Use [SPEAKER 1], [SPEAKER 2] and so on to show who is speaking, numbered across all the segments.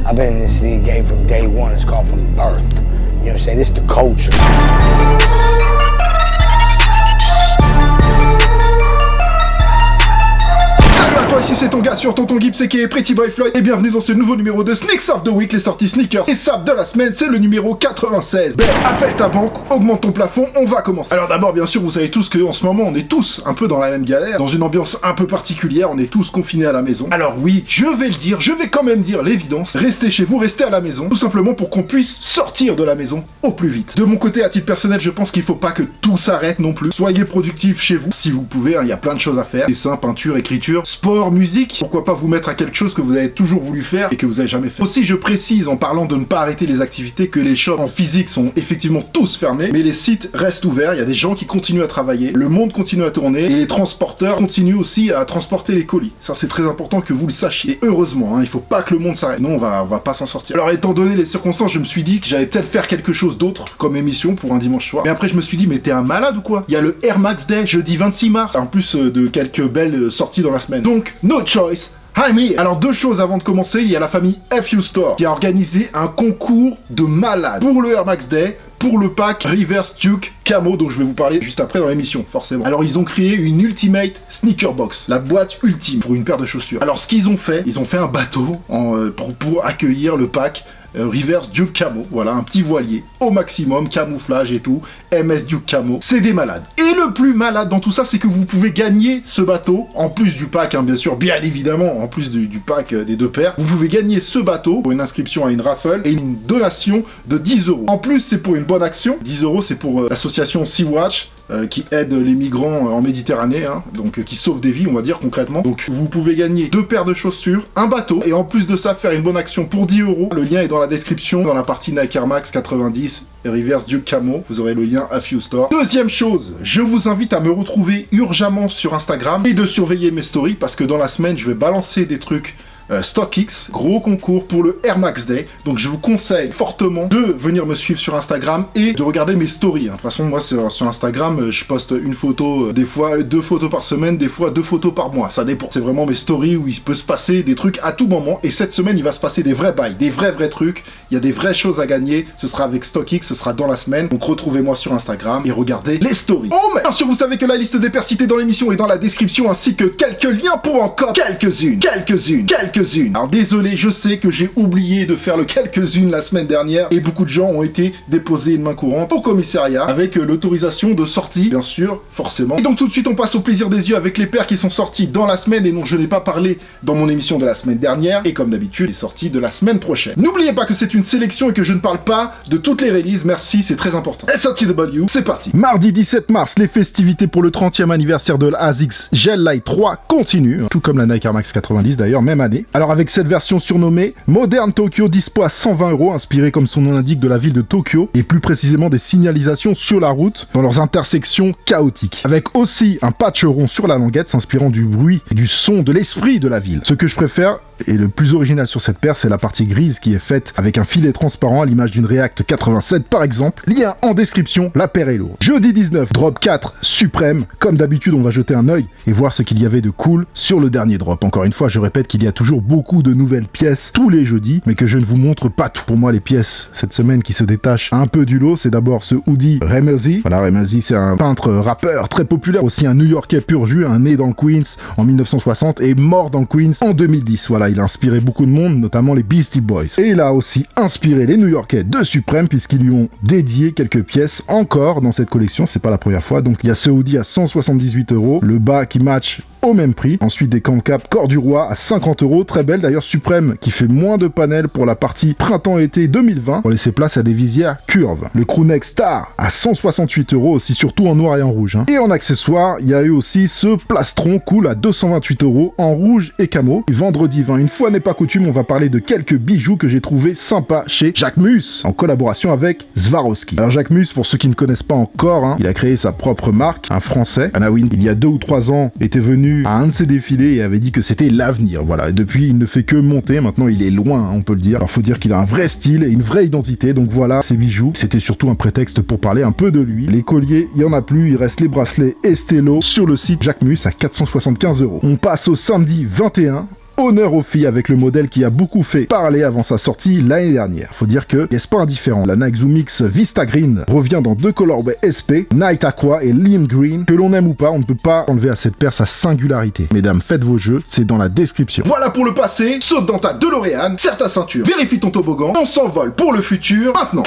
[SPEAKER 1] I've been in this league game from day one. It's called from birth. You know what I'm saying? This is the culture.
[SPEAKER 2] Toi ici c'est ton gars sur Tonton Gibbs qui est Pretty Boy Floyd et bienvenue dans ce nouveau numéro de Sneaks of the Week, les sorties sneakers et sables de la semaine, c'est le numéro 96. Ben, appelle ta banque, augmente ton plafond, on va commencer. Alors d'abord bien sûr vous savez tous qu'en ce moment on est tous un peu dans la même galère, dans une ambiance un peu particulière, on est tous confinés à la maison. Alors oui, je vais le dire, je vais quand même dire l'évidence, restez chez vous, restez à la maison, tout simplement pour qu'on puisse sortir de la maison au plus vite. De mon côté à titre personnel je pense qu'il faut pas que tout s'arrête non plus, soyez productifs chez vous, si vous pouvez, il y a plein de choses à faire, dessin, peinture, écriture, sport, musique, pourquoi pas vous mettre à quelque chose que vous avez toujours voulu faire et que vous avez jamais fait. Aussi je précise en parlant de ne pas arrêter les activités que les shops en physique sont effectivement tous fermés, mais les sites restent ouverts, il y a des gens qui continuent à travailler, le monde continue à tourner et les transporteurs continuent aussi à transporter les colis. Ça c'est très important que vous le sachiez. Et heureusement, il faut pas que le monde s'arrête, non on va pas s'en sortir. Alors étant donné les circonstances, je me suis dit que j'allais peut-être faire quelque chose d'autre comme émission pour un dimanche soir. Mais après je me suis dit mais t'es un malade ou quoi? Il y a le Air Max Day jeudi 26 mars, en plus de quelques belles sorties dans la semaine. Donc no choice. Hi me. Alors deux choses avant de commencer, il y a la famille FU Store qui a organisé un concours de malades pour le Air Max Day, pour le pack Reverse Duke Camo dont je vais vous parler juste après dans l'émission, forcément. Alors ils ont créé une Ultimate Sneaker Box, la boîte ultime pour une paire de chaussures. Alors ce qu'ils ont fait, ils ont fait un bateau pour accueillir le pack Reverse Duke Camo, voilà, un petit voilier au maximum, camouflage et tout, MS Duke Camo, c'est des malades. Et le plus malade dans tout ça, c'est que vous pouvez gagner ce bateau, en plus du pack, bien sûr, bien évidemment, en plus du pack des deux paires, vous pouvez gagner ce bateau pour une inscription à une raffle et une donation de 10 €. En plus, c'est pour une bonne action, 10 € c'est pour l'association Sea-Watch, qui aide les migrants en Méditerranée, donc qui sauve des vies, on va dire concrètement. Donc vous pouvez gagner 2 paires de chaussures, un bateau, et en plus de ça, faire une bonne action pour 10 €. Le lien est dans la description, dans la partie Nike Air Max 90 et Reverse Duke Camo. Vous aurez le lien à FU Store. Deuxième chose, je vous invite à me retrouver urgemment sur Instagram et de surveiller mes stories, parce que dans la semaine, je vais balancer des trucs StockX, gros concours pour le Air Max Day, donc je vous conseille fortement de venir me suivre sur Instagram et de regarder mes stories. De toute façon moi sur Instagram je poste une photo, des fois 2 photos par semaine, des fois 2 photos par mois, ça dépend. C'est vraiment mes stories où il peut se passer des trucs à tout moment, et cette semaine il va se passer des vrais bails, des vrais trucs, il y a des vraies choses à gagner, ce sera avec StockX, ce sera dans la semaine, donc retrouvez-moi sur Instagram et regardez les stories. Oh mais bien sûr vous savez que la liste des paires citées dans l'émission est dans la description, ainsi que quelques liens pour encore quelques-unes. Alors désolé, je sais que j'ai oublié de faire le quelques-unes la semaine dernière et beaucoup de gens ont été déposés une main courante au commissariat avec l'autorisation de sortie, bien sûr, forcément. Et donc tout de suite on passe au plaisir des yeux avec les paires qui sont sorties dans la semaine et dont je n'ai pas parlé dans mon émission de la semaine dernière, et comme d'habitude les sorties de la semaine prochaine. N'oubliez pas que c'est une sélection et que je ne parle pas de toutes les releases, merci, c'est très important. SATW, c'est parti. Mardi 17 mars, les festivités pour le 30e anniversaire de la ASICS Gel Light 3 continuent, tout comme la Nike Air Max 90 d'ailleurs, même année. Alors avec cette version surnommée Modern Tokyo, dispo à 120 €, inspirée comme son nom l'indique de la ville de Tokyo, et plus précisément des signalisations sur la route dans leurs intersections chaotiques. Avec aussi un patch rond sur la languette s'inspirant du bruit et du son de l'esprit de la ville. Ce que je préfère et le plus original sur cette paire, c'est la partie grise qui est faite avec un filet transparent à l'image d'une React 87 par exemple. Lien en description, la paire est lourde. Jeudi 19, drop 4 suprême. Comme d'habitude, on va jeter un œil et voir ce qu'il y avait de cool sur le dernier drop. Encore une fois, je répète qu'il y a toujours beaucoup de nouvelles pièces tous les jeudis, mais que je ne vous montre pas tout. Pour moi, les pièces cette semaine qui se détachent un peu du lot, c'est d'abord ce hoodie Ramsey. Voilà, Ramsey, c'est un peintre rappeur très populaire, aussi un New-Yorkais pur jus, né dans le Queens en 1960 et mort dans le Queens en 2010. Voilà, il a inspiré beaucoup de monde, notamment les Beastie Boys. Et il a aussi inspiré les New-Yorkais de Supreme, puisqu'ils lui ont dédié quelques pièces encore dans cette collection, c'est pas la première fois. Donc il y a ce hoodie à 178 €, le bas qui match au même prix. Ensuite des camp-cap Corps du Roi à 50 €, très belle d'ailleurs. Suprême qui fait moins de panels pour la partie printemps-été 2020 pour laisser place à des visières curves. Le crewneck Star à 168 €, aussi surtout en noir et en rouge. Et en accessoire, il y a eu aussi ce plastron cool à 228 € en rouge et camo. Et vendredi 20, une fois n'est pas coutume, on va parler de quelques bijoux que j'ai trouvé sympas chez Jacquemus en collaboration avec Swarovski. Alors Jacquemus, pour ceux qui ne connaissent pas encore, il a créé sa propre marque, un français. Anawin, il y a 2 ou 3 ans, était venu à un de ses défilés et avait dit que c'était l'avenir. Voilà, et depuis il ne fait que monter, maintenant il est loin, on peut le dire. Alors faut dire qu'il a un vrai style et une vraie identité, donc voilà ces bijoux. C'était surtout un prétexte pour parler un peu de lui. Les colliers, il y en a plus, il reste les bracelets Estelo sur le site Jacquemus à 475 €. On passe au samedi 21. honneur aux filles avec le modèle qui a beaucoup fait parler avant sa sortie l'année dernière. Faut dire que n'est pas indifférent. La Nike Zoom X Vista Green revient dans 2 colorways SP, Night Aqua et Lime Green. Que l'on aime ou pas, on ne peut pas enlever à cette paire sa singularité. Mesdames, faites vos jeux, c'est dans la description. Voilà pour le passé, saute dans ta DeLorean, serre ta ceinture, vérifie ton toboggan, on s'envole pour le futur, maintenant.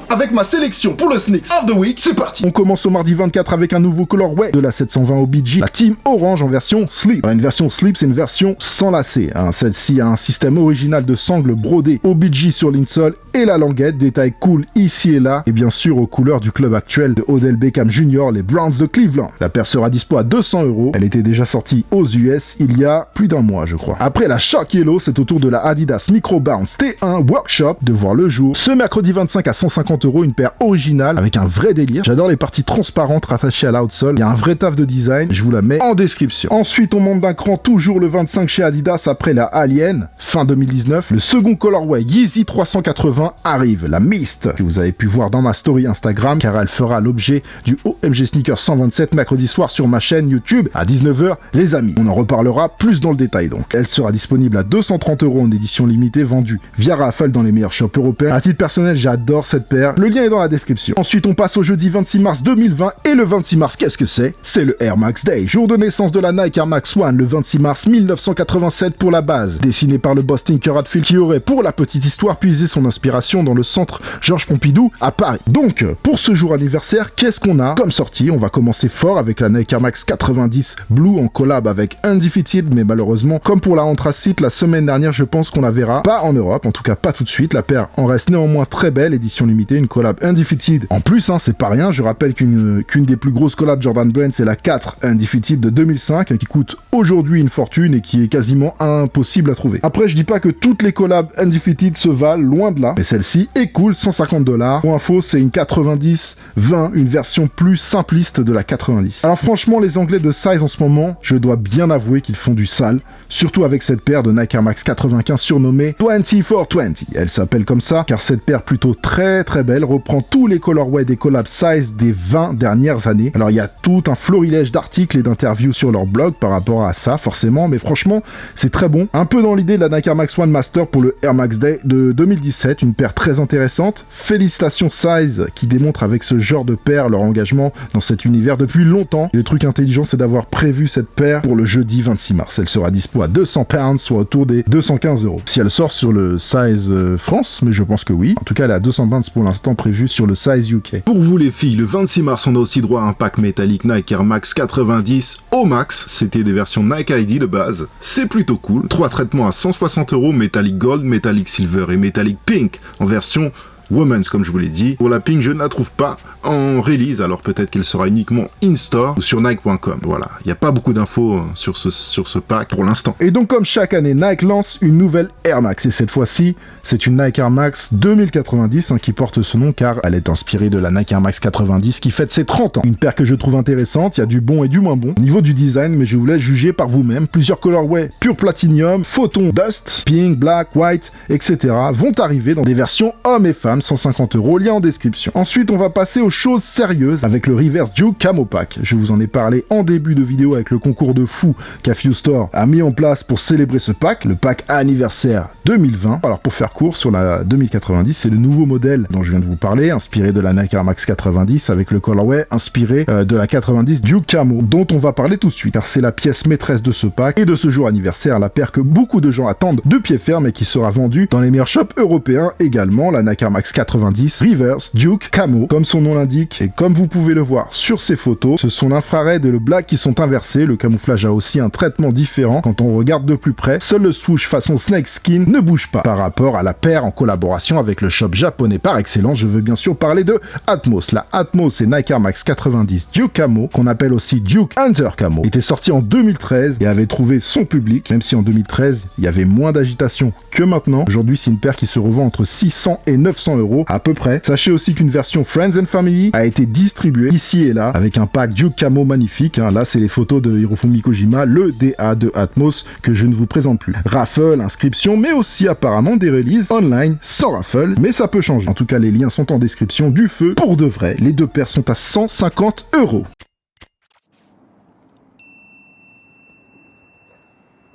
[SPEAKER 2] Avec ma sélection pour le Sneaks of the Week, c'est parti. On commence au mardi 24 avec un nouveau colorway de la 720 OBG, la Team Orange en version Sleep. Alors, une version Sleep, c'est une version sans lacet. Celle-ci a un système original de sangles brodées OBG sur l'insole et la languette, détail cool ici et là, et bien sûr aux couleurs du club actuel de Odell Beckham Jr., les Browns de Cleveland. La paire sera dispo à 200 €. Elle était déjà sortie aux US il y a plus d'un mois, je crois. Après la Shock Yellow, c'est au tour de la Adidas Micro Bounce T1 Workshop de voir le jour. Ce mercredi 25 à 150 €, une paire originale avec un vrai délire. J'adore les parties transparentes rattachées à l'outsole. Il y a un vrai taf de design. Je vous la mets en description. Ensuite, on monte d'un cran toujours le 25 chez Adidas après la Alien, fin 2019. Le second colorway Yeezy 380 arrive. La Mist, que vous avez pu voir dans ma story Instagram, car elle fera l'objet du OMG Sneaker 127 mercredi soir sur ma chaîne YouTube à 19 h, les amis. On en reparlera plus dans le détail donc. Elle sera disponible à 230 € en édition limitée, vendue via raffle dans les meilleurs shops européens. À titre personnel, j'adore cette paire. Le lien est dans la description. Ensuite, on passe au jeudi 26 mars 2020 et le 26 mars, qu'est-ce que c'est? C'est le Air Max Day, jour de naissance de la Nike Air Max One, le 26 mars 1987 pour la base, dessiné par le boss Tinker Hatfield qui aurait, pour la petite histoire, puisé son inspiration dans le centre Georges Pompidou à Paris. Donc, pour ce jour anniversaire, qu'est-ce qu'on a comme sortie? On va commencer fort avec la Nike Air Max 90 Blue en collab avec Undefeated, mais malheureusement, comme pour la Anthracite la semaine dernière, je pense qu'on la verra pas en Europe, en tout cas pas tout de suite. La paire en reste néanmoins très belle, édition limitée, une collab Undefeated. En plus, c'est pas rien, je rappelle qu'une des plus grosses collabs Jordan Brand, c'est la 4 Undefeated de 2005, qui coûte aujourd'hui une fortune et qui est quasiment impossible à trouver. Après, je dis pas que toutes les collabs Undefeated se valent, loin de là, mais celle-ci est cool, 150 $. Pour info, c'est une 90-20, une version plus simpliste de la 90. Alors franchement, les Anglais de size en ce moment, je dois bien avouer qu'ils font du sale, surtout avec cette paire de Nike Air Max 95 surnommée 2420. Elle s'appelle comme ça, car cette paire plutôt très très belle reprend tous les colorways des collabs size des 20 dernières années. Alors il y a tout un florilège d'articles et d'interviews sur leur blog par rapport à ça, forcément, mais franchement, c'est très bon. Un peu dans l'idée de la Nike Air Max One Master pour le Air Max Day de 2017, une paire très intéressante. Félicitations Size qui démontre avec ce genre de paire leur engagement dans cet univers depuis longtemps. Et le truc intelligent, c'est d'avoir prévu cette paire pour le jeudi 26 mars. Elle sera dispo à 200 £, soit autour des 215 €. Si elle sort sur le Size France, mais je pense que oui. En tout cas, elle est à 200 £, pour l'instant prévue sur le Size UK. Pour vous les filles, le 26 mars, on a aussi droit à un pack métallique Nike Air Max 90 au max. C'était des versions Nike ID de base. C'est plutôt cool. 3 traitements à 160 €, Metallic Gold, Metallic Silver et Metallic Pink en version Women's, comme je vous l'ai dit. Pour la Pink, je ne la trouve pas en release, alors peut-être qu'elle sera uniquement in-store ou sur Nike.com. Voilà, il n'y a pas beaucoup d'infos sur ce pack pour l'instant. Et donc, comme chaque année, Nike lance une nouvelle Air Max. Et cette fois-ci, c'est une Nike Air Max 2090 qui porte ce nom car elle est inspirée de la Nike Air Max 90 qui fête ses 30 ans. Une paire que je trouve intéressante, il y a du bon et du moins bon. Au niveau du design, mais je vous laisse juger par vous-même. Plusieurs colorways pur platinum, photon dust, pink, black, white, etc. vont arriver dans des versions hommes et femmes, 150 €, lien en description. Ensuite, on va passer aux choses sérieuses avec le Reverse Duke Camo Pack. Je vous en ai parlé en début de vidéo avec le concours de fou qu'A-Few Store a mis en place pour célébrer ce pack, le pack anniversaire 2020. Alors pour faire court sur la 2090, c'est le nouveau modèle dont je viens de vous parler, inspiré de la Nike Air Max 90 avec le colorway inspiré de la 90 Duke Camo, dont on va parler tout de suite car c'est la pièce maîtresse de ce pack et de ce jour anniversaire, la paire que beaucoup de gens attendent de pied ferme et qui sera vendue dans les meilleurs shops européens également, la Nike Air Max 90 Reverse Duke Camo, comme son nom l'indique et comme vous pouvez le voir sur ces photos, ce sont l'infrared et le black qui sont inversés. Le camouflage a aussi un traitement différent quand on regarde de plus près. Seul le swoosh façon Snake Skin ne bouge pas par rapport à la paire en collaboration avec le shop japonais par excellence. Je veux bien sûr parler de Atmos. La Atmos et Nike Air Max 90 Duke Camo, qu'on appelle aussi Duke Hunter Camo, était sorti en 2013 et avait trouvé son public, même si en 2013 il y avait moins d'agitation que maintenant. Aujourd'hui, c'est une paire qui se revend entre 600 et 900 € à peu près. Sachez aussi qu'une version Friends and Family a été distribuée ici et là avec un pack Duke Camo magnifique. Là, c'est les photos de Hirofumi Kojima, le DA de Atmos que je ne vous présente plus. Raffle, inscription, mais aussi apparemment des releases online sans raffle, mais ça peut changer. En tout cas, les liens sont en description. Du feu pour de vrai. Les deux paires sont à 150 €.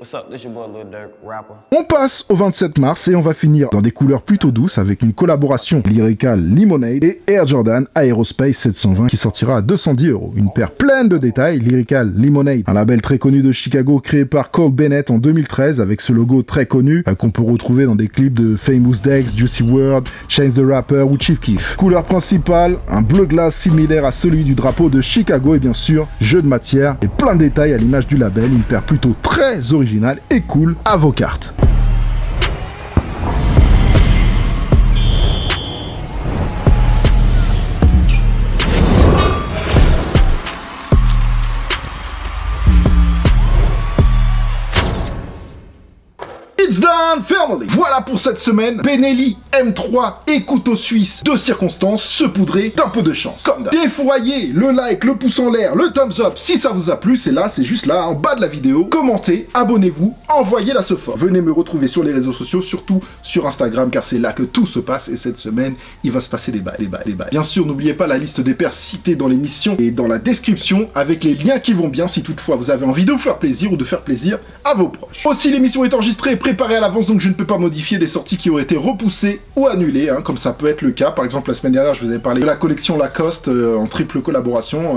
[SPEAKER 3] What's up? This your boy Lil Durk, rapper.
[SPEAKER 2] On passe au 27 mars et on va finir dans des couleurs plutôt douces avec une collaboration Lyrical Lemonade et Air Jordan Aerospace 720 qui sortira à 210 €. Une paire pleine de détails. Lyrical Lemonade, un label très connu de Chicago créé par Cole Bennett en 2013 avec ce logo très connu qu'on peut retrouver dans des clips de Famous Dex, Juicy WRLD, Chance the Rapper ou Chief Keef. Couleur principale, un bleu glace similaire à celui du drapeau de Chicago et bien sûr, jeu de matière et plein de détails à l'image du label. Une paire plutôt très originale et cool à vos cartes. It's done, family! Voilà pour cette semaine. Benelli M3 et couteau suisse de circonstance, se poudrer d'un peu de chance. Comme d'hab. Défouraillez le like, le pouce en l'air, le thumbs up si ça vous a plu. C'est là, c'est juste là, en bas de la vidéo. Commentez, abonnez-vous, envoyez la fort. Venez me retrouver sur les réseaux sociaux, surtout sur Instagram, car c'est là que tout se passe. Et cette semaine, il va se passer des bails. Bien sûr, n'oubliez pas la liste des paires citées dans l'émission et dans la description avec les liens qui vont bien si toutefois vous avez envie de vous faire plaisir ou de faire plaisir à vos proches. Aussi, l'émission est enregistrée et préparée à l'avance, donc je ne peux pas modifier des sorties qui auraient été repoussées ou annulées, comme ça peut être le cas. Par exemple, la semaine dernière, je vous avais parlé de la collection Lacoste en triple collaboration,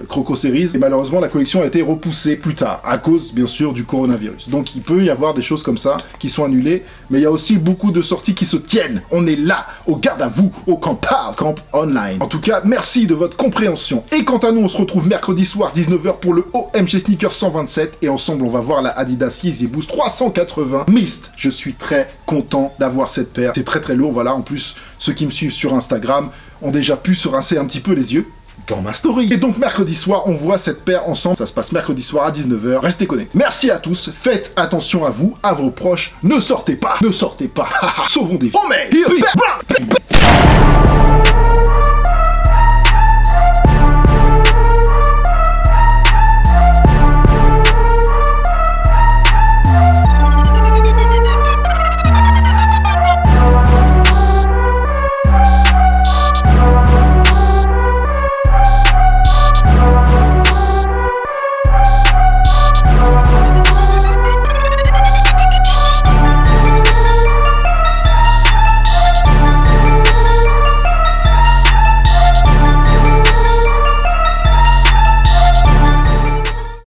[SPEAKER 2] Croco Series, et malheureusement, la collection a été repoussée plus tard, à cause, bien sûr, du coronavirus. Donc, il peut y avoir des choses comme ça qui sont annulées, mais il y a aussi beaucoup de sorties qui se tiennent. On est là, au garde à vous, au Camp Parle, Camp Online. En tout cas, merci de votre compréhension. Et quant à nous, on se retrouve mercredi soir, 19 h pour le OMG Sneaker 127, et ensemble, on va voir la Adidas Yeezy Boost 380 Mist. Je suis très content d'avoir cette paire. C'est très lourd, voilà. En plus, ceux qui me suivent sur Instagram ont déjà pu se rincer un petit peu les yeux dans ma story. Et donc mercredi soir, on voit cette paire ensemble. Ça se passe mercredi soir à 19 h. Restez connectés. Merci à tous. Faites attention à vous, à vos proches. Ne sortez pas. Sauvons des vies. Oh mais